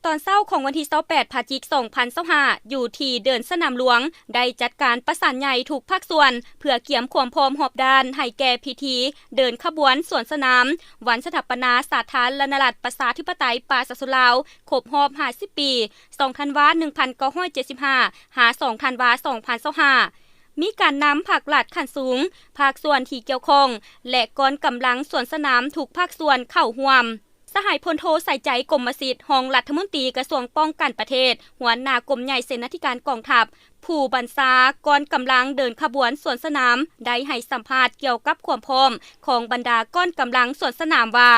ตอนเช้าของวันที่28 พฤศจิกายน 2025 อยู่ที่เดินสนามหลวงได้จัดการประสานใหญ่ทุกภาคส่วนเพื่อเกี่ยมความพร้อมรอบด้านให้แก่พิธีเดินขบวนสวนสนามวันสถาปนาสาธารณรัฐประชาธิปไตยปราศสุลาวครบรอบ50 ปี2ธันวาคม 1975 หา2ธันวาคม 2025มีการนำภาครัฐขั้นสูงภาคส่วนที่เกี่ยวข้องและกองกำลังสวนสนามทุกภาคส่วนเข้าร่วมสหายพลโทใส่ใจกรมสิทธิ์รองรัฐมนตรีกระทรวงป้องกันประเทศหัวหน้ากรมใหญ่เสนาธิการกองทัพผู้บัญชากองกำลังเดินขบวนสวนสนามได้ให้สัมภาษณ์เกี่ยวกับความพร้อมของบรรดากองกำลังสวนสนามว่า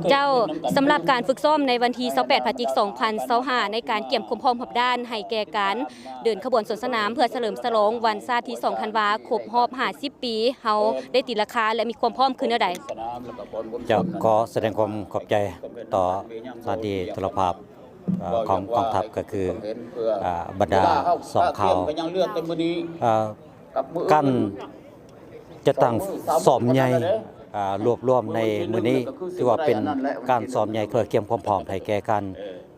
เจ้าสำหรับการฝึกซ้อมในวันที่28 พฤศจิกายน 2025ในการเกี่ยมความพร้อมรอบด้านให้แก่การเดินขบวนสวนสนามเพื่อเฉลิมฉลองวันชาติที่2ธันวาคมครบรอบ50 ปีเฮาได้ตีราคาและมีความพร้อมขึ้นแนวใดจะขอแสดงความขอบใจต่อสถานีโทรภาพของกองทัพก็คือบรรดาสองข่าวการจะตั้งซ้อมใหญ่รวบรวมในมื้อนี้ถือว่าเป็นการซ้อมใหญ่เพื่อเตรียมความพร้อมให้แก่การ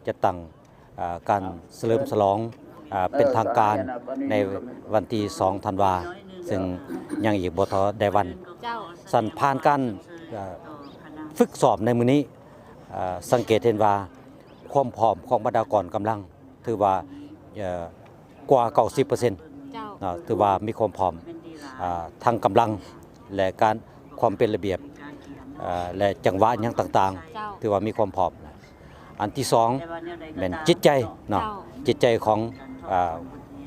จะตั้งการเฉลิมฉลองเป็นทางการในวันที่2ธันวาซึ่งยังอีกบ่ทอได้วันสั่นผ่านการฝึกซ้อมในมื้อนี้สังเกตเห็นว่าความพร้อมของบรรดากองกำลังถือว่ากว่า 90% ถือว่ามีความพร้อมทั้งกำลังและการความเป็นระเบียบและจังหวะอย่างต่างๆถือว่ามีความพร้อมอันที่2เป็นจิตใจเนาะจิตใจของ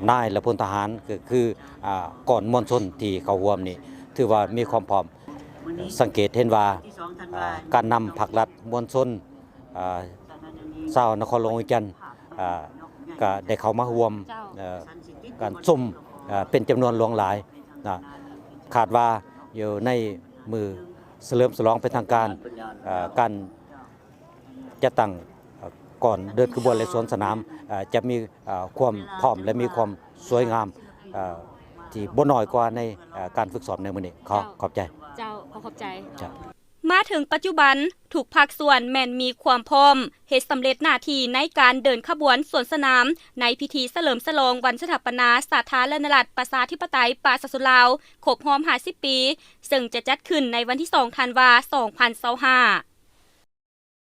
นายและพลทหารคือก่อนมวลชนที่เข้าร่วมนี่ถือว่ามีความพร้อมสังเกตเห็นว่าการนำภาครัฐมวลชนชาวนครหลวงวิจันทร์ก็ได้เข้ามาร่วมการชมเป็นจำนวนหลวงหลายคาดว่าอยู่ในมือเฉลิมฉลองเป็นทางการการจะตั้งก่อนเดินขบวนในสวนสนามจะมีความพร้อมและมีความสวยงามที่บ่น้อยกว่าในการฝึกซ้อมในมื้อนี้ขอบใจเจ้าขอบใจมาถึงปัจจุบันทุกภาคส่วนแม่นมีความพร้อมเฮ็ดสำเร็จหน้าที่ในการเดินขบวนสวนสนามในพิธีเฉลิมฉลองวันสถาปนาสาธารณรัฐประชาธิปไตยปราศสุลาวครบรอบ50 ปีซึ่งจะจัดขึ้นในวันที่2ธันวาคม 2025